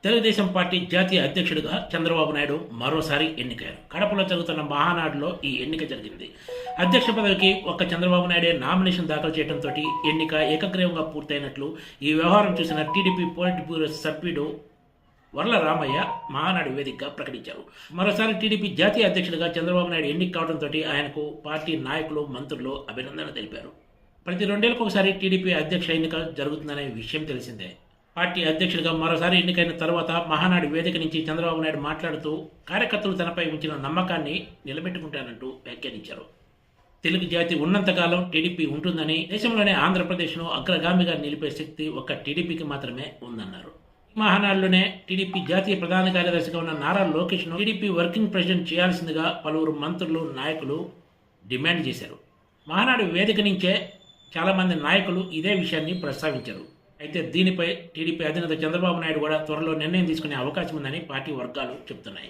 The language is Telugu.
తెలుగుదేశం పార్టీ జాతీయ అధ్యక్షుడిగా చంద్రబాబు నాయుడు మరోసారి ఎన్నికయ్యారు. కడపలో జరుగుతున్న మహానాడులో ఈ ఎన్నిక జరిగింది. అధ్యక్ష పదవికి ఒక్క చంద్రబాబు నాయుడే నామినేషన్ దాఖలు చేయడంతో ఎన్నిక ఏకగ్రీవంగా పూర్తయినట్లు ఈ వ్యవహారం చూసిన టీడీపీ పోలిట్ బ్యూరో సభ్యుడు వర్ల రామయ్య మహానాడు వేదికగా ప్రకటించారు. మరోసారి టీడీపీ జాతీయ అధ్యక్షుడిగా చంద్రబాబు నాయుడు ఎన్నిక కావడంతో ఆయనకు పార్టీ నాయకులు, మంత్రులు అభినందనలు తెలిపారు. ప్రతి రెండేళ్లకు ఒకసారి టీడీపీ అధ్యక్ష ఎన్నిక జరుగుతుందనే విషయం తెలిసిందే. పార్టీ అధ్యక్షుడిగా మరోసారి ఎన్నికైన తర్వాత మహానాడు వేదిక నుంచి చంద్రబాబు నాయుడు మాట్లాడుతూ కార్యకర్తలు తనపై ఉంచిన నమ్మకాన్ని నిలబెట్టుకుంటానంటూ వ్యాఖ్యానించారు. తెలుగు జాతి ఉన్నంతకాలం టీడీపీ ఉంటుందని, దేశంలోనే ఆంధ్రప్రదేశ్ను అగ్రగామిగా నిలిపే శక్తి ఒక్క టీడీపీకి మాత్రమే ఉందన్నారు. మహానాడులోనే టీడీపీ జాతీయ ప్రధాన కార్యదర్శిగా ఉన్న నారా లోకేష్ను టీడీపీ వర్కింగ్ ప్రెసిడెంట్ చేయాల్సిందిగా పలువురు మంత్రులు, నాయకులు డిమాండ్ చేశారు. మహానాడు వేదిక నుంచే చాలామంది నాయకులు ఇదే విషయాన్ని ప్రస్తావించారు. అయితే దీనిపై టీడీపీ అధినేత చంద్రబాబు నాయుడు కూడా త్వరలో నిర్ణయం తీసుకునే అవకాశం ఉందని పార్టీ వర్గాలు చెబుతున్నాయి.